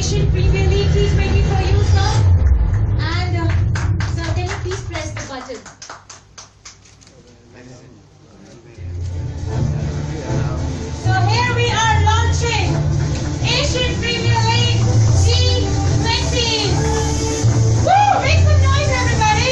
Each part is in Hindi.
Asian Premier League T20 for you, sir. And sir, can you please press the button? So here we are launching Asian Premier League T20. Woo! Make some noise, everybody!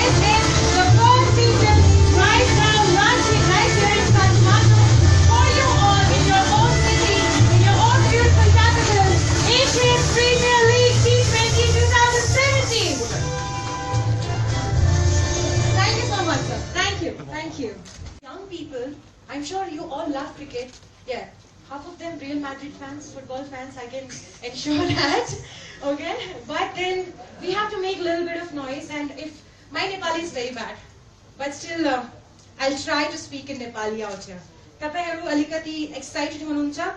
This is the fourth season right now launching right here in Kathmandu for you all in your own city, in your own beautiful capital, Asian Premier League T20 2017. Thank you so much, sir. Thank you. Thank you. Young people, I'm sure you all love cricket. Yeah. Half of them Real Madrid fans, football fans, I can ensure that. Okay? But then we have to make a little bit of noise, and if my Nepali is very bad, but still I'll try to speak in Nepali out here. Tapaiharu alikati excited hununcha?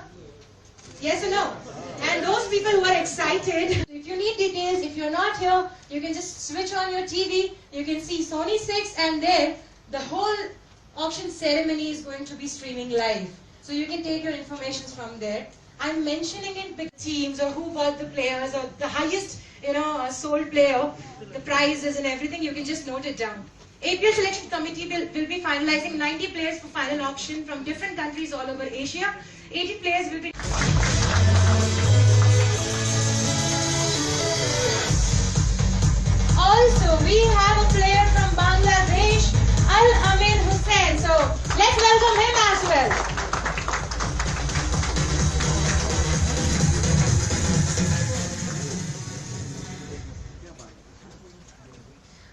Yes or no? And those people who are excited, if you need details, if you're not here, you can just switch on your TV. You can see Sony 6, and there the whole auction ceremony is going to be streaming live. So you can take your information from there. I'm mentioning in big teams or who bought the players or the highest, sold player, the prizes and everything. You can just note it down. APL Selection Committee will be finalizing 90 players for final auction from different countries all over Asia. 80 players will be... Also, we have a player from Bangladesh, Al-Amin Hussain. So, let's welcome him as well.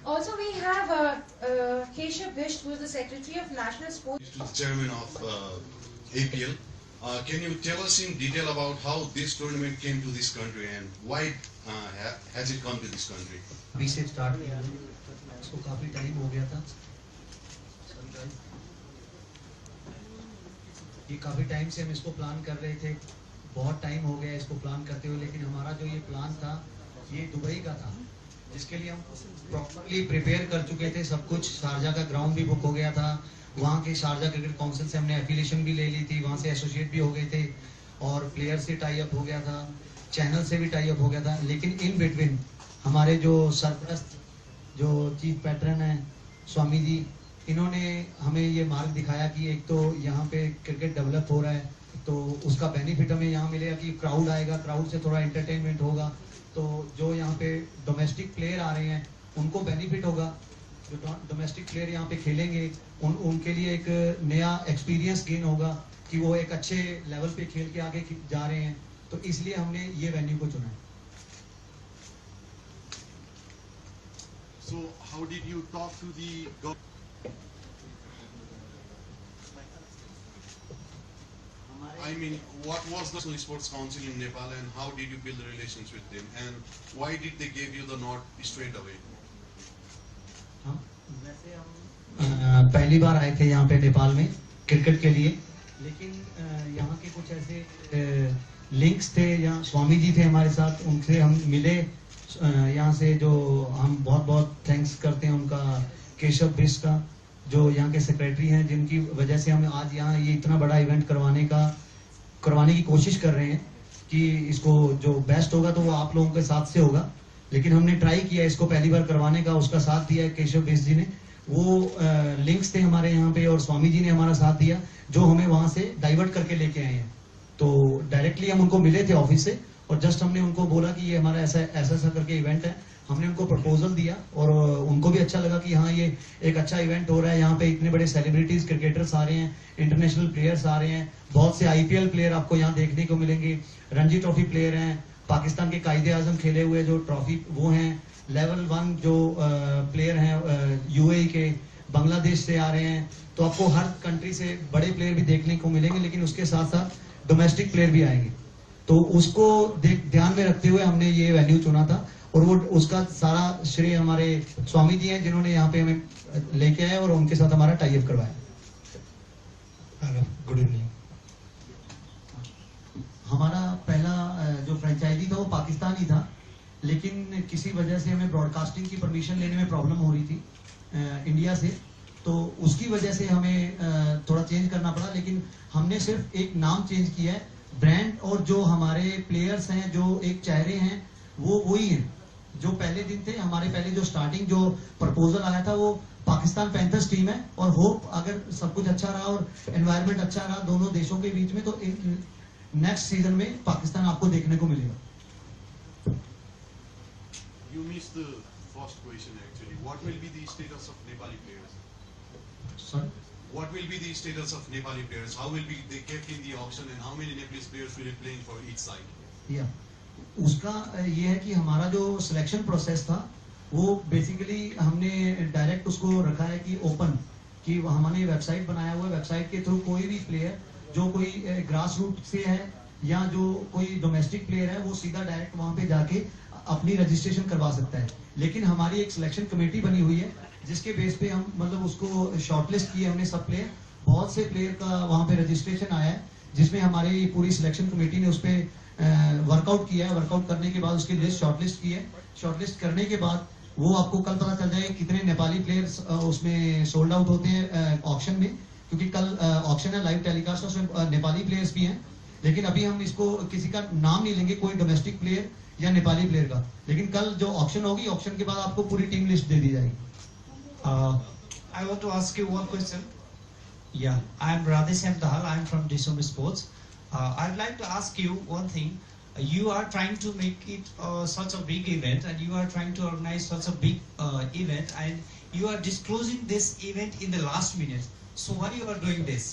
Also, we have Keshav Bisht, who is the Secretary of National Sports. To the Chairman of APL. Can you tell us in detail about how this tournament came to this country and why has it come to this country? अभी से स्टार्ट किया इसको काफी टाइम हो गया था ये काफी टाइम से हम इसको प्लान कर रहे थे बहुत टाइम हो गया इसको प्लान करते हुए लेकिन हमारा जो ये प्लान था ये दुबई का था जिसके लिए हम प्रॉपर्ली प्रिपेयर कर चुके थे सब कुछ शारजा का ग्राउंड भी बुक हो गया था वहाँ के शारजा क्रिकेट काउंसिल से हमने एफिलिएशन भी ले ली थी वहाँ से एसोसिएट भी हो गए थे और प्लेयर से टाई अप हो गया था चैनल से भी टाई अप हो गया था लेकिन इन बिटवीन हमारे जो सरपरस्त जो चीफ पैटर्न है स्वामी जी इन्होंने हमें ये मार्ग दिखाया कि एक तो यहाँ पे क्रिकेट डेवलप हो रहा है तो उसका बेनिफिट हमें यहाँ मिलेगा कि क्राउड आएगा क्राउड से थोड़ा एंटरटेनमेंट होगा तो जो यहाँ पे डोमेस्टिक प्लेयर आ रहे हैं उनको बेनिफिट होगा जो डोमेस्टिक प्लेयर यहाँ पे खेलेंगे उनके लिए एक नया एक्सपीरियंस गेन होगा कि वो एक अच्छे लेवल पे खेल के आगे जा रहे हैं तो इसलिए हमने ये वेन्यू को चुना है So how did you talk to the I mean, what was the Sports Council in Nepal and how did you build relations with them and why did they give you the nod straight away? वैसे हम पहली बार आए थे यहाँ पे नेपाल में क्रिकेट के लिए लेकिन यहाँ के कुछ ऐसे लिंक्स थे यहाँ स्वामी जी थे हमारे साथ उनसे हम मिले यहाँ से जो हम बहुत बहुत थैंक्स करते हैं उनका केशव बिस्ट का जो यहाँ के सेक्रेटरी हैं जिनकी वजह से हम आज यहाँ ये इतना बड़ा इवेंट करवाने की कोशिश कर रहे हैं कि इसको जो बेस्ट होगा तो वो आप लोगों के साथ से होगा लेकिन हमने ट्राई किया इसको पहली बार करवाने का उसका साथ दिया केशव बिस्ट जी ने वो लिंक्स थे हमारे यहाँ पे और स्वामी जी ने हमारा साथ दिया जो हमें वहां से डाइवर्ट करके लेके आए हैं तो डायरेक्टली हम उनको मिले थे ऑफिस से और जस्ट हमने उनको बोला कि ये हमारा ऐसा करके इवेंट है हमने उनको प्रपोजल दिया और उनको भी अच्छा लगा कि हाँ ये एक अच्छा इवेंट हो रहा है यहाँ पे इतने बड़े सेलिब्रिटीज क्रिकेटर्स आ रहे हैं इंटरनेशनल प्लेयर्स आ रहे हैं बहुत से आईपीएल प्लेयर आपको यहाँ देखने को मिलेंगे रणजी ट्रॉफी प्लेयर हैं पाकिस्तान के कायदे आजम खेले हुए जो ट्रॉफी वो हैं लेवल 1 जो प्लेयर हैं यूएई के बांग्लादेश से आ रहे हैं तो आपको हर कंट्री से बड़े प्लेयर भी देखने को मिलेंगे लेकिन उसके साथ साथ डोमेस्टिक प्लेयर भी आएंगे तो उसको ध्यान में रखते हुए हमने ये वेन्यू चुना था और वो उसका सारा श्रेय हमारे स्वामी जी हैं जिन्होंने यहाँ पे हमें लेके आए और उनके साथ हमारा टाई अप करवाया। Good evening. हमारा पहला जो फ्रेंचाइजी था वो पाकिस्तान ही था लेकिन किसी वजह से हमें ब्रॉडकास्टिंग की परमिशन लेने में प्रॉब्लम हो रही थी इंडिया से, तो उसकी वजह से हमें थोड़ा चेंज करना पड़ा। लेकिन हमने सिर्फ एक नाम चेंज किया है, ब्रांड और जो हमारे प्लेयर्स हैं, जो एक चेहरे हैं, वो वही हैं जो पहले दिन थे। हमारे पहले जो स्टार्टिंग जो प्रपोजल आया था वो पाकिस्तान पैंथर्स टीम है, और होप अगर सब कुछ अच्छा रहा और एनवायरनमेंट अच्छा रहा दोनों देशों के बीच में, तो नेक्स्ट सीजन में पाकिस्तान आपको देखने को मिलेगा। You missed the first question actually. What will be the status of Nepali players? Sorry? What will be the status of Nepali players? How will be they kept in the auction, and how many Nepalese players will be playing for each side? या उसका ये है कि हमारा जो सिलेक्शन प्रोसेस था वो बेसिकली हमने डायरेक्ट उसको रखा है कि ओपन, कि हमने वेबसाइट बनाया हुआ है। वेबसाइट के थ्रू कोई भी प्लेयर जो कोई ग्रास रूट से है या जो कोई डोमेस्टिक प्लेयर है, वो सीधा डायरेक्ट वहां पे जाके अपनी रजिस्ट्रेशन करवा सकता है। लेकिन हमारी एक सिलेक्शन कमेटी बनी हुई है जिसके बेस पे हम मतलब उसको शॉर्टलिस्ट किए हमने सब प्लेयर। बहुत से प्लेयर का वहां पे रजिस्ट्रेशन आया है जिसमें हमारी पूरी सिलेक्शन कमेटी ने उस पर वर्कआउट किया है। वर्कआउट करने के बाद उसकी लिस्ट शॉर्टलिस्ट की है। शॉर्टलिस्ट करने के बाद वो आपको कल पता चल जाएगा कितने नेपाली प्लेयर्स उसमें सोल्ड आउट होते हैं ऑक्शन में, क्योंकि कल ऑक्शन है, लाइव टेलीकास्ट, उसमें नेपाली प्लेयर्स भी हैं। लेकिन अभी हम इसको किसी का नाम नहीं लेंगे, कोई डोमेस्टिक प्लेयर या नेपाली प्लेयर का। लेकिन कल जो ऑक्शन होगी, ऑक्शन के बाद आपको पूरी टीम लिस्ट दे दी जाएगी। I want to ask you one question. Yeah, I'm Radheshyam Dahal. I'm from Dissom Sports. I'd like to ask you one thing. You are trying to make it such a big event, and you are trying to organize such a big event, and you are disclosing this event in the last minute. So why you are doing this?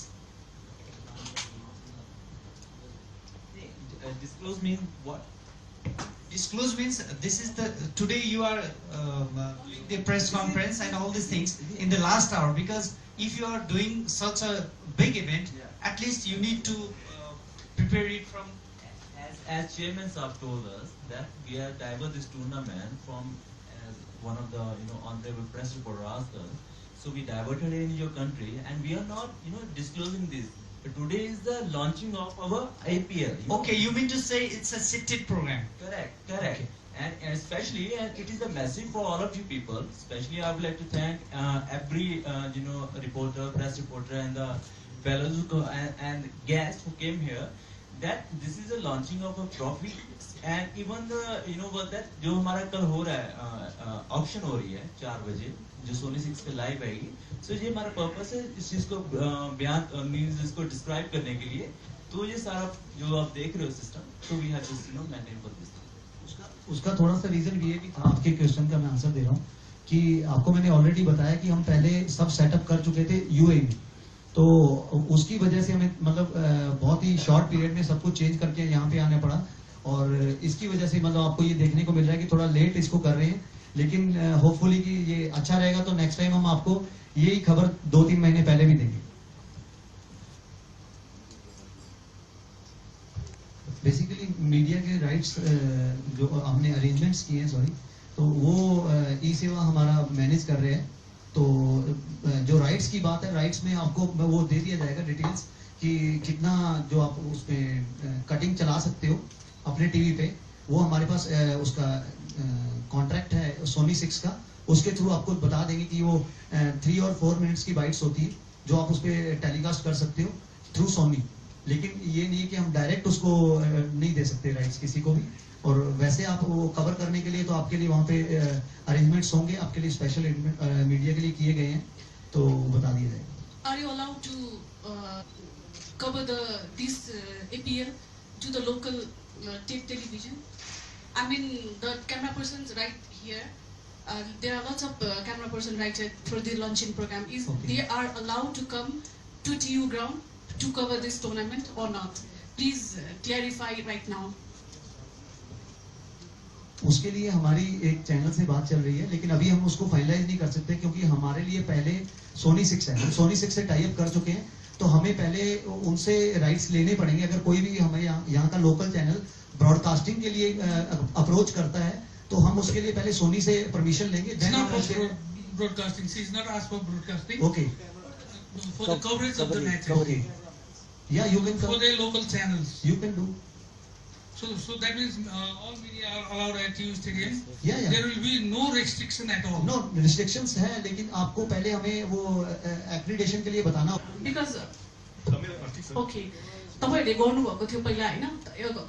Disclose means what? Disclose means this is the today you are doing the press conference and all these things in the last hour, because if you are doing such a big event, at least you need to prepare it from. As chairman sir told us that we are divert this tournament from, as one of the honorable press reporter asked us, so we diverted it in your country, and we are not disclosing this. But today is the launching of our IPL. Okay, you mean to say it's a scripted program? Correct. Okay. And especially, and it is a message for all of you people. Especially, I would like to thank every reporter, press reporter, and the fellows and guests who came here. That this is a launching of a trophy, and even the that जो हमारा कल हो रहा है ऑक्शन हो रही है 4 बजे जो सोनी 6 पे लाइव आएगी। सो ये हमारा पर्पस है इस चीज को बयान मींस इसको डिस्क्राइब करने के लिए। तो ये सारा जो आप देख रहे हो सिस्टम, तो we have this maintain for this. उसका थोड़ा सा रीजन भी है कि आपके क्वेश्चन का मैं आंसर दे रहा हूँ कि आपको मैंने ऑलरेडी बताया कि हम पहले सब सेटअप कर चुके थे यूएई में, तो उसकी वजह से हमें मतलब बहुत ही शॉर्ट पीरियड में सब कुछ चेंज करके यहाँ पे आना पड़ा। और इसकी वजह से मतलब आपको ये देखने को मिल रहा है कि थोड़ा लेट इसको कर रहे हैं, लेकिन होपफुली कि ये अच्छा रहेगा। तो नेक्स्ट टाइम हम आपको यही खबर 2-3 महीने पहले भी देंगे। बेसिकली मीडिया के राइट्स जो हमने अरेंजमेंट्स किए हैं, तो वो ई सेवा हमारा मैनेज कर रहे हैं। तो जो राइट्स की बात है, राइट्स में आपको वो दे दिया जाएगा डिटेल्स कि कितना जो आप उसमें कटिंग चला सकते हो अपने टीवी पे, वो हमारे पास उसका कॉन्ट्रैक्ट है सोनी 6 का। उसके थ्रू आपको बता देंगे कि वो 3 और 4 मिनट्स की बाइट्स होती है जो आप उस पर टेलीकास्ट कर सकते हो थ्रू सोनी। लेकिन ये नहीं कि हम डायरेक्ट उसको नहीं दे सकते राइट्स किसी को भी। और वैसे आप वो कवर करने के लिए तो आपके लिए वहाँ पे अरेंजमेंट्स होंगे, आपके लिए स्पेशल मीडिया के लिए किए गए हैं, तो बता दिया जाएगा। Are you allowed to cover this APL to the local television? I mean, the camera persons right here. There are lots of camera person right for the launching program. They are allowed to come to TU ground to cover this tournament or not? Please clarify right now. उसके लिए हमारी एक चैनल से बात चल रही है, लेकिन अभी हम उसको फाइनलाइज नहीं कर सकते क्योंकि हमारे लिए पहले सोनी 6 है। हम सोनी 6 से टाई अप कर चुके हैं, तो हमें पहले उनसे राइट्स लेने पड़ेंगे। अगर कोई भी हमें यहाँ का लोकल चैनल ब्रॉडकास्टिंग के लिए अप्रोच करता है, तो हम उसके लिए पहले सोनी से परमिशन लेंगे। Broadcasting. She is not asked for broadcasting. Okay. For the coverage of the match. Okay. Yeah, you can for the local channels. You can do. So that means all media are allowed at EU Stadium. Yeah. There will be no restriction at all. No restrictions है, लेकिन आपको पहले हमें वो एक्रीडिटेशन के लिए बताना होगा। Because okay, तपाईहरुले गर्नुभएको थियो पहिला हैन,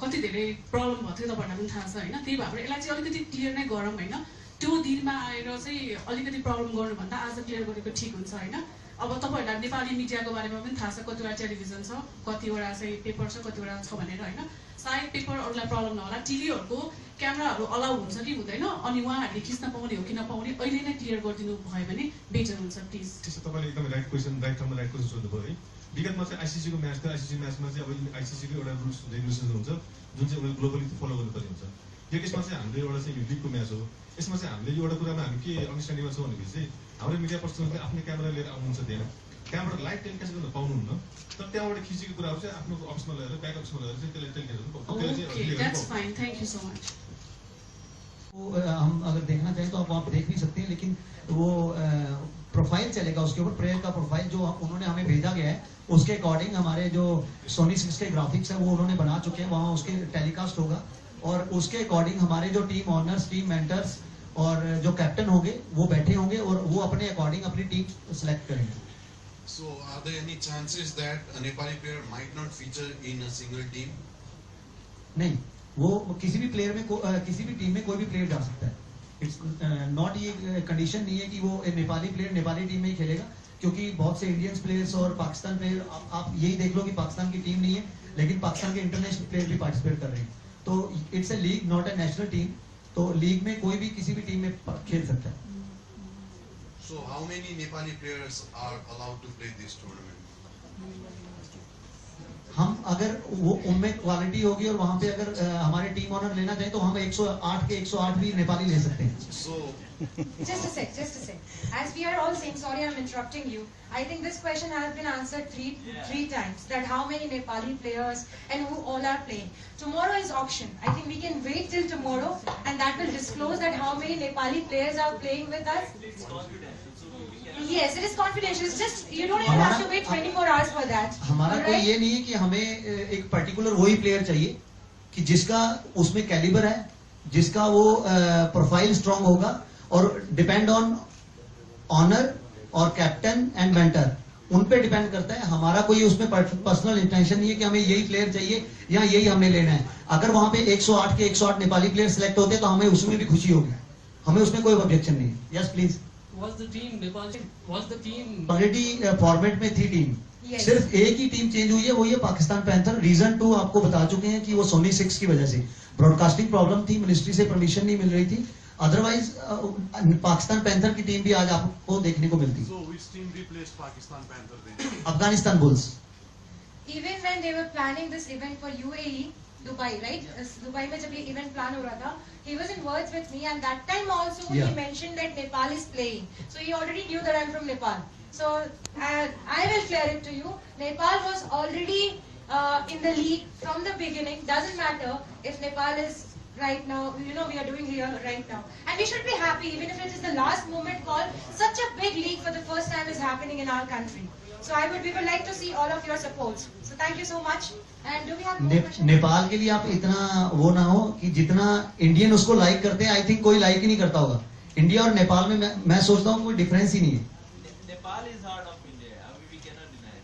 कति धेरै प्रब्लम भएको थियो तपाईहरुलाई पनि थाहा छ हैन, त्यही भएर यसलाई चाहिँ अलिकति क्लियर नै गरौँ हैन। त्यो दिनमा आएर चाहिँ अलिकति प्रब्लम गर्नुभन्दा आज क्लियर गरेको ठीक हुन्छ हैन। अब तपाईहरुलाई नेपाली मिडियाको बारेमा पनि थाहा छ, कतिवटा टेलिभिजन छ, कतिवटा चाहिँ पेपर छ, कतिवटा छ भनेर हैन। सायद पेपरहरुलाई प्रब्लम नहोला, टिभीहरुको क्यामेराहरु अलाउ हुन्छ कि हुँदैन, अनि उहाँहरुले खिच्न पाउने हो कि नपाउने अहिले नै क्लियर गरिदिनु भयो भने बेटर हुन्छ प्लिज। त्यसो तपाईले एकदमै राइट ठाउँमा राइट क्वेसन सोध्नुभयो है। विगतमा चाहिँ आईसीसी को म्याच थियो, आईसीसी म्याचमा चाहिँ अब आईसीसी को एउटा रुल्स रेगुलेसन हुन्छ जुन चाहिँ उनीहरु ग्लोबली फलो गर्नुपर्ने हुन्छ। यो केसमा चाहिँ हाम्रो एउटा चाहिँ लिगको म्याच हो। यसमा चाहिँ हामीले एउटा कुरामा हामी के अन्डरस्ट्यान्डिङमा छौँ भनेपछि चाहिँ हाम्रो मिडिया पर्सनले आफ्नो क्यामेरा लिएर आउनुहुन्छ त्यहाँ, क्यामेरा लाइभ टेलिकास्ट गर्न पाउनुहुन्न, तर त्यहाँबाट खिचेको कुराहरु चाहिँ आफ्नो अफिसमा लगेर ब्याक अफिसमा लगेर चाहिँ त्यसलाई टेलिकास्ट गर्नु पाउँछ। Okay, that's fine, thank you so much. हम अगर देखना चाहें तो आप देख भी सकते हैं, लेकिन वो प्रोफाइल चलेगा उसके ऊपर, प्लेयर का प्रोफाइल जो उन्होंने हमें भेजा गया है उसके अकॉर्डिंग हमारे जो सोनी 6 के ग्राफिक्स है वो उन्होंने बना चुके हैं, वहाँ उसके टेलीकास्ट होगा और उसके अकॉर्डिंग हमारे जो टीम ऑनर्स, टीम मेंटर्स और जो कैप्टन होंगे वो बैठे होंगे और वो अपने अकॉर्डिंग अपनी टीम सेलेक्ट करेंगे। So are there any chances that a Nepali player might not feature in a single team? नहीं, वो किसी भी प्लेयर में किसी भी टीम में कोई भी प्लेयर जा सकता है। इट्स नॉट, ये कंडीशन नहीं है कि वो नेपाली प्लेयर नेपाली टीम में ही खेलेगा, क्योंकि बहुत से इंडियंस प्लेयर्स और पाकिस्तान प्लेयर, आप यही देख लो कि पाकिस्तान की टीम नहीं है लेकिन पाकिस्तान के इंटरनेशनल प्लेयर भी पार्टिसिपेट कर रहे हैं। तो it's a league, not a national team, तो लीग में कोई भी किसी भी टीम में खेल सकता है। So how many Nepali players are allowed to play this tournament? हम अगर वो उनमें क्वालिटी होगी और वहाँ पे अगर हमारे टीम ऑनर लेना चाहे तो हम 108 के 108 भी नेपाली ले सकते हैं। So Just a sec. As we are all saying, sorry I'm interrupting you. I think this question has been answered three times. That how many Nepali players and who all are playing. Tomorrow is auction. I think we can wait till tomorrow, and that will disclose that how many Nepali players are playing with us. Yes, it is confidential. It's just you don't even have to wait 24 hours for that. हमारा कोई ये नहीं है कि हमें एक पर्टिकुलर वही प्लेयर चाहिए कि जिसका उसमें कैलिबर है, जिसका वो प्रोफाइल स्ट्रांग होगा और डिपेंड ऑन ऑनर और कैप्टन एंड मेंटर, उन पे डिपेंड करता है। हमारा कोई उसमें पर्सनल इंटेंशन नहीं है कि हमें यही प्लेयर चाहिए या यही हमने लेना है। अगर वहां पे 108 के 108 नेपाली प्लेयर सिलेक्ट होते तो हमें उसमें भी खुशी होगी, हमें उसमें कोई ऑब्जेक्शन नहीं है। Yes please. ऑलरेडी फॉर्मेट में थी टीम, सिर्फ एक ही टीम चेंज हुई है, वो ये पाकिस्तान पैंथर। रीजन 2 आपको बता चुके हैं कि वो सोनी 6 की वजह से ब्रॉडकास्टिंग प्रॉब्लम थी, मिनिस्ट्री से परमिशन नहीं मिल रही थी, अदरवाइज पाकिस्तान पैंथर की टीम भी आज आपको देखने को मिलती। So which team replaced Pakistan Panther then? Afghanistan bulls. Even when they were planning this event for UAE, Dubai, right? Dubai में जब ये event plan हो रहा था, he was in words with me, and that time also he mentioned that Nepal is playing. So he already knew that I'm from Nepal. So I will clear it to you. Nepal was already in the league from the beginning. Doesn't matter if Nepal is right now, you know, we are doing here right now. And we should be happy, even if it is the last moment call. Such a big league for the first time is happening in our country. So we would like to see all of your support. So thank you so much. And do we have more questions? Nepal के लिए आप इतना वो ना हो कि जितना इंडियन उसको लाइक करते हैं, आई थिंक कोई लाइक ही नहीं करता होगा। इंडिया और नेपाल में मैं सोचता हूँ कोई डिफरेंस ही नहीं है। Nepal is heart of India, we can not deny.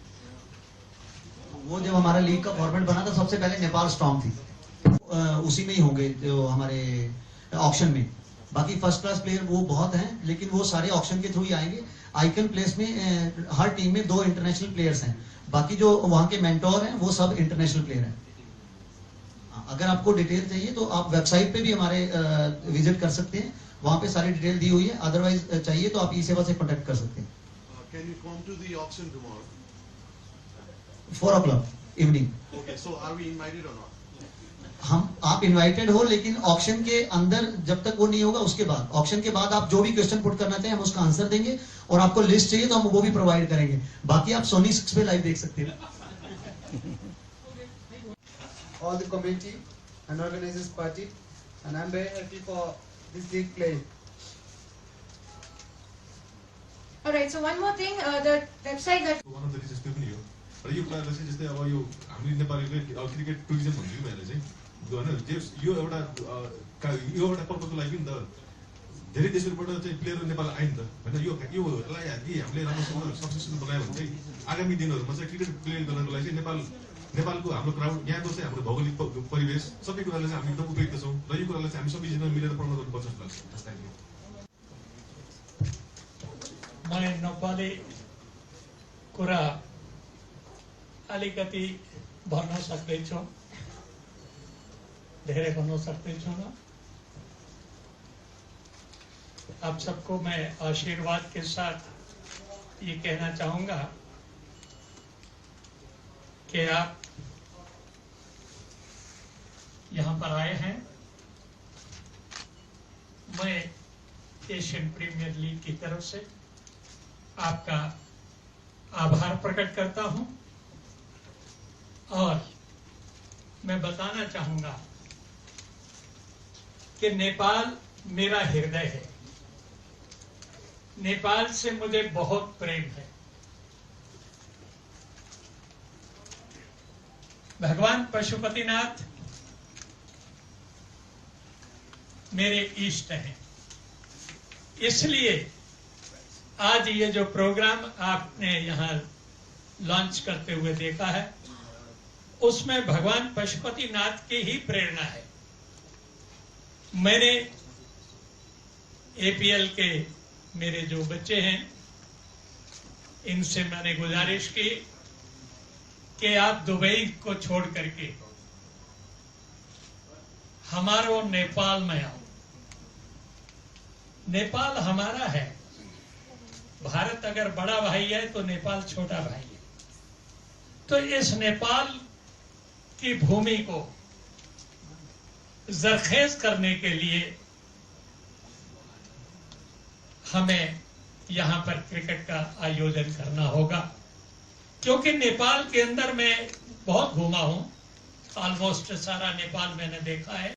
वो जब हमारा लीग का फॉर्मेट बना था, सबसे पहले नेपाल स्ट्रांग थी, उसी में ही होंगे जो हमारे ऑक्शन में। बाकी फर्स्ट क्लास प्लेयर वो बहुत हैं, लेकिन वो सारे ऑक्शन के थ्रू ही आएंगे। आइकन प्लेस में हर टीम में 2 इंटरनेशनल प्लेयर्स हैं, बाकी जो वहां के मेंटोर हैं वो सब इंटरनेशनल प्लेयर हैं। अगर आपको डिटेल चाहिए तो आप वेबसाइट पे भी हमारे विजिट कर सकते हैं, वहां पे सारी डिटेल दी हुई है। अदरवाइज चाहिए तो आप ई सेवा से कॉन्टेक्ट कर सकते हैं। Can you come to the auction tomorrow? 4 o'clock evening. Okay, so are we invited or not? आप इनवाइटेड हो, लेकिन ऑक्शन के अंदर जब तक वो नहीं होगा, उसके बाद ऑक्शन के बाद आप जो भी क्वेश्चन पुट करना चाहें हम उसका आंसर देंगे, और आपको लिस्ट चाहिए तो हम वो भी प्रोवाइड करेंगे। बाकी आप सोनी 6 पे लाइव देख सकते हैं। All the committee and organizers party, and I'm very happy for this league play. Alright, so one more thing, the website that One of the reasons पनि हो। र यो कुरालाई चाहिँ जस्तै अब यो हामीले नेपालीले क्रिकेट टुरिज्म भन्छ कि मैले चाहिँ होइन यो एउटा पर्पजको लागि नि त धेरै देशबाट चाहिँ प्लेयरहरू नेपाल आयो नि त होइन योलाई यदि हामीले राम्रोसँग सक्सेसफुल बनायो भने चाहिँ आगामी दिनहरूमा चाहिँ क्रिकेट प्ले गर्नको लागि चाहिँ नेपालको हाम्रो क्राउड यहाँको चाहिँ हाम्रो भौगोलिक परिवेश सबै कुरालाई चाहिँ हामी एकदम उपयुक्त छौँ र यो कुरालाई चाहिँ हामी सबैजना मिलेर प्रमोट गर्नुपर्छ जस्तो लाग्छ। मैं नेपाली कुरा अलिकति भन्न सक्दैछु, धेरै भन्न सक्दैछु न। आप सबको मैं आशीर्वाद के साथ ये कहना चाहूंगा कि आप यहाँ पर आए हैं। मैं एशियन प्रीमियर लीग की तरफ से आपका आभार प्रकट करता हूं और मैं बताना चाहूंगा कि नेपाल मेरा हृदय है। नेपाल से मुझे बहुत प्रेम है। भगवान पशुपतिनाथ मेरे इष्ट हैं, इसलिए आज ये जो प्रोग्राम आपने यहाँ लॉन्च करते हुए देखा है उसमें भगवान पशुपतिनाथ की ही प्रेरणा है। मैंने एपीएल के मेरे जो बच्चे हैं इनसे मैंने गुजारिश की कि आप दुबई को छोड़ करके हमारो नेपाल में आओ। नेपाल हमारा है। भारत अगर बड़ा भाई है तो नेपाल छोटा भाई है। तो इस नेपाल की भूमि को जरखेज करने के लिए हमें यहाँ पर क्रिकेट का आयोजन करना होगा, क्योंकि नेपाल के अंदर मैं बहुत घूमा हूं, ऑलमोस्ट सारा नेपाल मैंने देखा है।